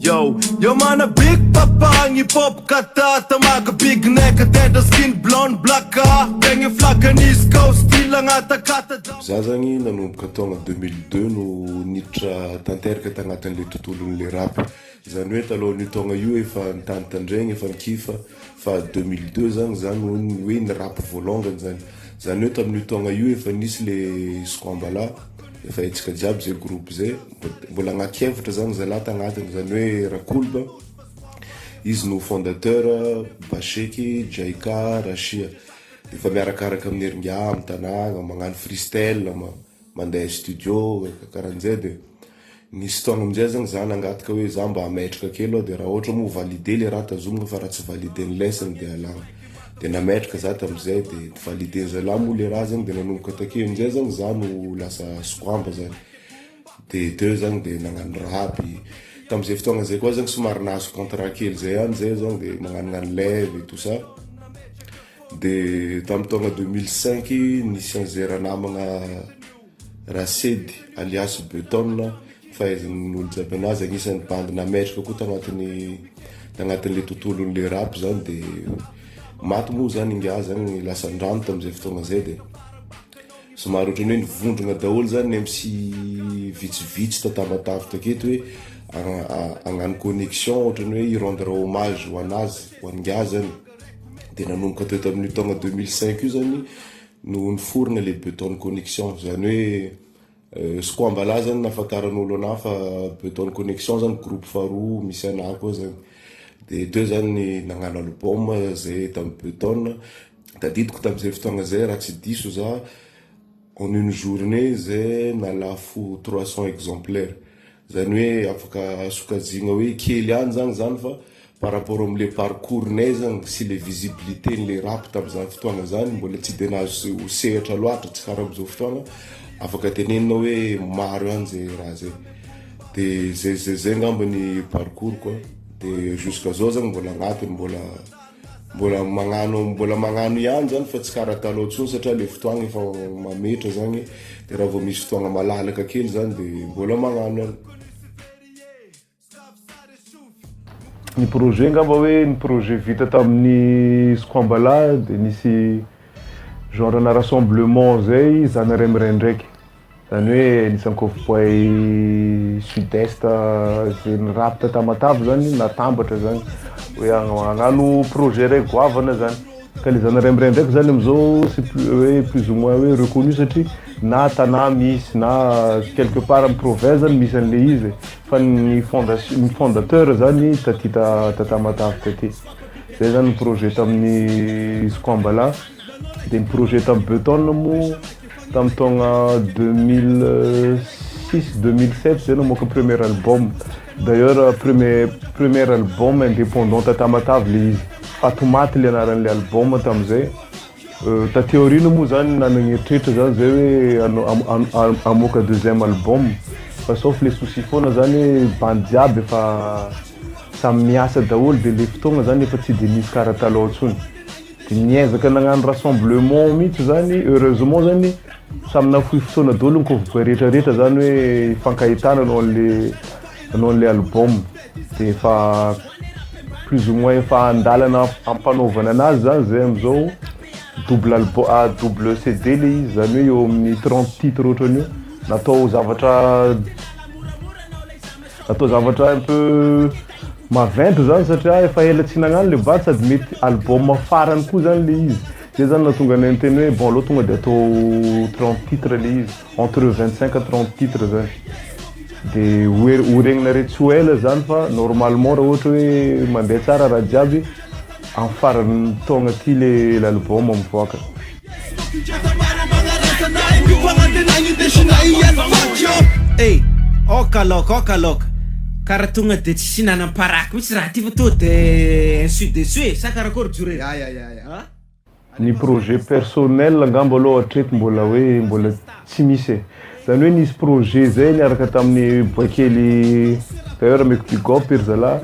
Yo man a big papa ang hip-hop kata tamaga big neck tenda skin blonde blacka Bengi flaggan East Coast still ang atakata Za zagny nanomboka taogna 2002 no niditra tanteraka tagnatin'le tontolon'le rap zany hoe taloha ny taogna io efa nitantandregny efa nikifa fa 2002 zany zany hoe ny rap voalongany zany hoe tamin'io taogna io efa nisy le Squambala efa etsika jiaby zay groupe zay mbola agnankevitra zany zalahy tagnatiny zany hoe Rakulba izy no fondateur Basheky, Jaika, Rashia efa miarakaraka amin'ny heringa amin'ny tanàgna magnano freestyle mandeha studio karahan'izay de nisy taogna amin'izay zany za nangataka hoe za mba hametraka kely de raha ohatra moa validé le raha tazomina fa raha tsy validé ny lesson de alagna de nametraka za tam'izay de validé zalahy moa le raha zany de nanomboka takeo amin'izay zany za no lasa Squamba zany de deux zany de nagnano rap tam'izay fotoagna zay koa zany somary nahazo contrat kely zay any zay zany de magnanognano lève et tout ça de tamin'ny taogna 2005 nisy an'izay raha namagna Rasedy alias Beton fahaizan'olo jiaby anazy agnisan'ny bandy nametraka koa tagnatin'le tontolon'le rap zany de maty moa zany inga zany lasan-drano tam'izay fotoagna zay de somary ohatrany hoe nivondrona daholo zany MC vitsivitsy tatamatavy taketo hoe agnano connexion ohatrany hoe irendre hommage ho anazy ho an'inga zany de nanomboka teo tamin'io taogna 2005 io zany no niforona le Beton Connexion zany hoe Squambala zany nafantaran'olo ana fa Beton Connexion zany groupe faharoa misy ana koa zany de teo zany nagnano album zay tamin'ny Beton tadidiko tam'izay fotoagna zay raha tsy diso za en une journée zay nalafo 300 exemplaires zany hoe afaka sokajigna hoe kely any zany fa par rapport am'le parcours nay zany sy le visibilité n'le rap tam'izany fotoagna zany mbola tsy de nahazo sehatra loatra tsy karaha am'izao fotoagna afaka tenenina hoe maro ihany zay raha zay de zay ngamba ny parcours quoi de jusqu'à zao zany mbola agnatiny mbola magnano ihany zany fa tsy karaha taloha tsony satria le fotoagna efa mametra zany de raha vao misy fotoagna malalaka kely zany de mbola magnano ihany. Ny projet ngamba hoe ny projet vita tamin'ny Squambala de nisy genre na rassemblement zay zany Remray ndraiky zany hoe nisy ankoviboay sud-est zay ny rap tatamatavy zany natambatra zany hoe agnano projet raiky goavana zany ka le zany Remray ndraiky zany amizao c'est plus ou moins hoe reconnu satria na tanà misy na quelque part amin'ny province zany misy an'le izy fa ny fondateur zany tatita tatamatavy taty zay zany projet tamin'ny Squambala de ny projet tamin'ny Beton moa tamin'ny taogna 2006-2007 zay namoaka premier album d'ailleurs premier album indépendant tatamatavy le izy Fatomaty le anaran'le album tam'izay ta théorine moa zany nanagnetritra zany zay hoe amoaka deuxième album fa sauf les soucis foana zany bandy jiaby efa samy miasa daholo de le fotoagna zany efa tsy de misy karaha taloha tsony de niezaka nagnano rassemblement mihitsy zany heureusement zany samy nafoy fotoana daholo ny koviboay rehetrarehetra zany hoe ifankahitana anao an'le album de efa plus ou moins efa andalana ampanaovana anazy zany zay amizao double CD le izy zany hoe eo amin'ny 30 titres ohatrany io natao zavatra un peu maventy zany satria efa ela tsy nagnano le bady sady mety album farany koa zany le izy zay zany nahatonga ny anteny hoe bon aloha tonga de atao 30 titres le izy entre 25 à 30 titres zany de oregnina retsy ho ela zany fa normalement raha ohatra hoe mandeha tsara raha jiaby amin'ny farany taogna ty l'album mivoaka. Hey, okaloka karaha tonga de tsy nanam-paraka mihitsy raha ty fa to de ainsi de suite sa karakory jure ny projet personnel ngamba aloha hatreto mbola tsy misy zany hoe nisy projet zay niaraka tamin'ny boakely d'ailleurs meko bigop iry zalahy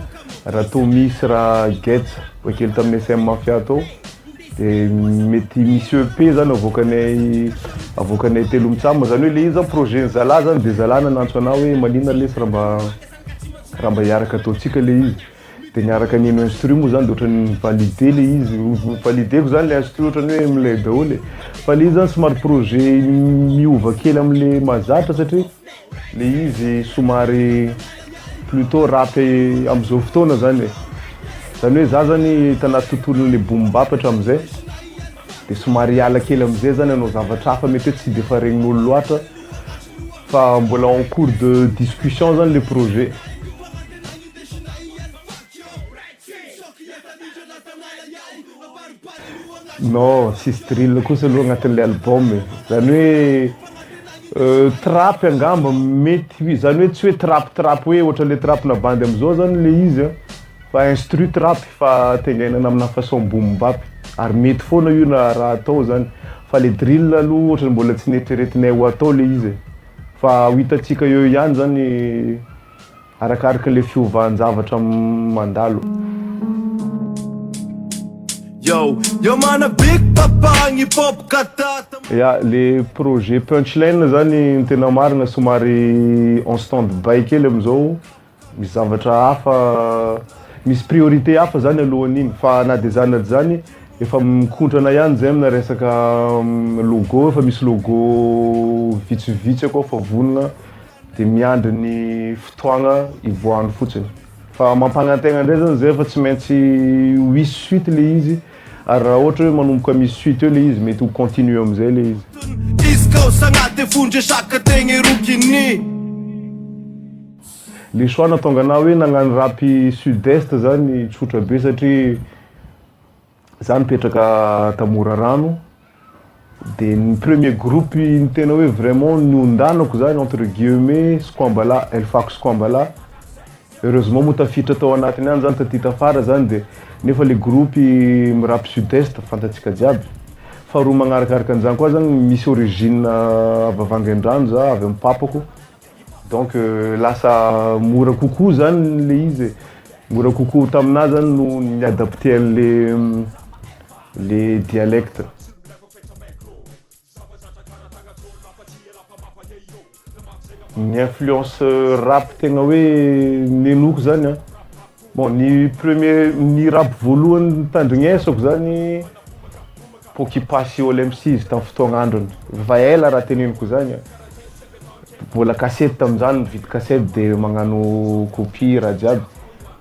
raha to misy raha gets boakely tamin'ny SM Mafia tao de mety misy EP zany avoakanay telo mitsama zany hoe le izy zany projet ny zalahy zany de zalahy nanantso anao hoe manina lesy raha raha mba hiaraka ataontsika le izy de niaraka nino instru moa zany de ohatrany validé le izy validéko zany le instru ohatrany hoe am'le daholo fa le izy zany somary projet miova kely am'le mahazatra satria le izy somary plutôt rap am'izao fotoana zany zany hoe za zany tanaty tontolon'le boom-bap hatram'izay de somary hiala kely am'izay zany anao zavatra hafa mety hoe tsy de fa regnin'olo loatra fa mbola en cours de discussion zany le projet. Non, sisy drill kosa aloha agnatin'le album zany hoe trap angamba mety zany hoe tsy hoe trap hoe ohatra le trap na bandy am'izao zany le izy fa instru trap fa tengenana amina façon boom-bap ary mety foana io na raha atao zany fa le drill aloha ohatra mbola tsy neritreretinay ho atao le izy fa ho hitatsika eo ihany zany arakaraka le fiovahan-javatra mandalo. Yo mana Big Papa hip hop katata. Ya le projet punchline zany tena marina somary en stand-by kely am'izao misy zavatra hafa misy priorité hafa zany alohan'iny fa na de zany zany efa mikontrana ihany zay amina resaka logo efa misy logo vitsivitsy akao fa vonona de miandry ny fotoagna ivoahany fotsiny fa mampanantegna ndray zany zay fa tsy maintsy wisy suite le izy ary raha ohatra hoe manomboka misy suite eo le izy mety ho continue am'izay le izy. Izy kao sagnaty fondry saka tegny rokiny. Le choix natonga anahy hoe nagnano rapy sud-est zany tsotra be satria za nipetraka Tamorarano de ny premier groupe ny tena hoe vraiment niondanako zany entre guillemets Squambala Elfako Squambala heureusement moa tafiditra tao anatiny any zany taty tafara zany de nefa le groupe mirapy sud-est fantatsika jiaby faharoa magnarakaraka an'izany koa zany misy origine avy Vangaindrano za avy amin'ny papako donc lasa mora kokoa zany le izy mora kokoa taminahy zany no niadapté le dialecte. Ny influence rap tegna hoe nenoko zany bon ny premier ny rap voalohany tandrignesako zany Pokypasy Olympics tamin'ny fotoagna androny efa ela raha teneniko zany mbola cassette tamin'izany vidy cassette de magnano copie raha jiaby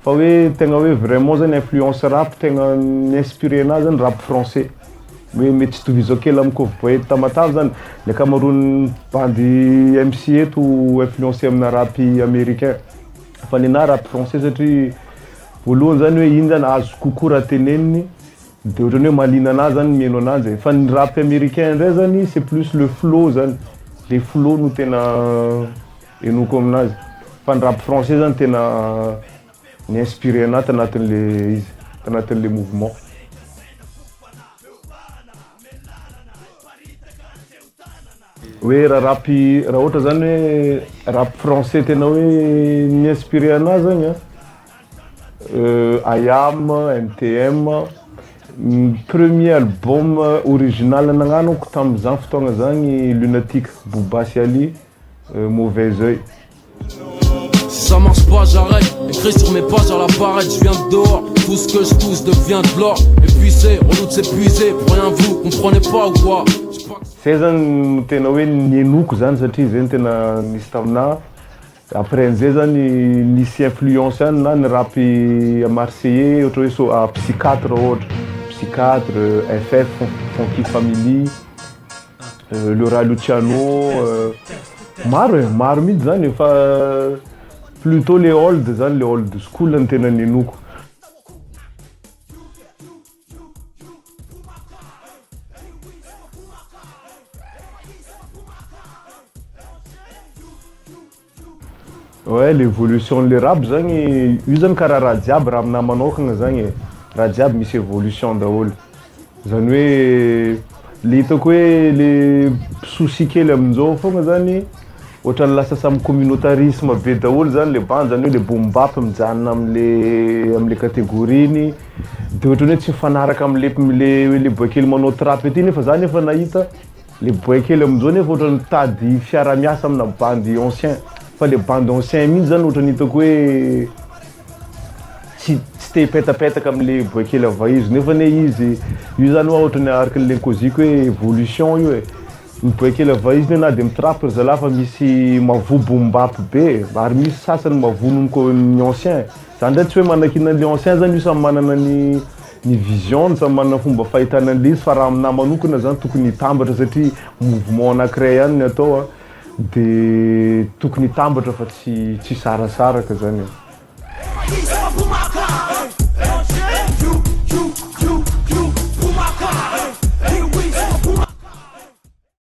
fa hoe tegna hoe vraiment zany influence rap tegna inspiré anazy zany rap français hoe mety tsy tovizo kely amin'ny Cowboy Tamatave zany le cameroun bandy MC eto influencé amina rap américain fa nena rap français satria voalohany zany hoe iny zany azo kokoa raha teneniny de ohatrany hoe malina anazy zany mieno anazy fa ny rap américain ndray zany c'est plus le flow zany le flow no tena enoko aminazy fa ny rap français zany tena ni inspiré anahy tanatin'le izy tanatin'le mouvement. Hoe raha ohatra zany hoe rap français tena hoe ni inspiré anazy zany IAM, NTM premier album original nagnanako tamin'izany fotoagna zany Lunatique Bouba Siali Mauvais Oeil. Si ça marche pas, j'arrête. Écrit sur mes pages à la barrette, je viens de dehors. Tout ce que je touche devient de l'or. Épuisé, on doute s'épuiser. Pour rien vous, comprenez pas ou quoi? Zay zany tena hoe nenoko zany satria zay tena nisy taminahy. Après an'izay zany nisy influence ihany na ny rap marseillais ohatra hoe so Psychiatre ohatra. Psychiatre, FF, Funky Family, Laura Luciano, maro mihitsy zany fa plutôt les old zany le old school ny tena nenoko. Ouais, l'évolution le rap zany io zany karaha raha jiaby raha aminahy manokagna zany raha jiaby misy évolution daholo zany hoe le hitako hoe le souci kely amin'izao fogna zany ohatrany lasa samy communautarisme be daholo zany le band zany hoe le boom-bap mijanona am'le catégorie-ny de ohatrany hoe tsy mifanaraka am'le le boy kely manao trap ety nefa zany efa nahita le boy kely amin'izao nefa ohatrany mitady fiara-miasa amina bandy ancien fa le bande ancien mihitsy zany ohatra ny hitako hoe tsy te hipetapetaka am'le boekely ava izy nefa ne izy io zany hoe ohatra ny araka le koziko hoe évolution io e ny boekely ava izy na de mitrapy ry zalahy fa misy mavobombapy be ary misy sasany mavonono ko ny ancien zany ndray tsy hoe manakina le ancien zany io samy manana ny vision samy manana fomba fahitana an'le izy fa raha aminah manokana zany tokony hitambatra satria mouvement anankiray ihany ny atao de tokony hitambatra fa tsy sarasaraka zany e.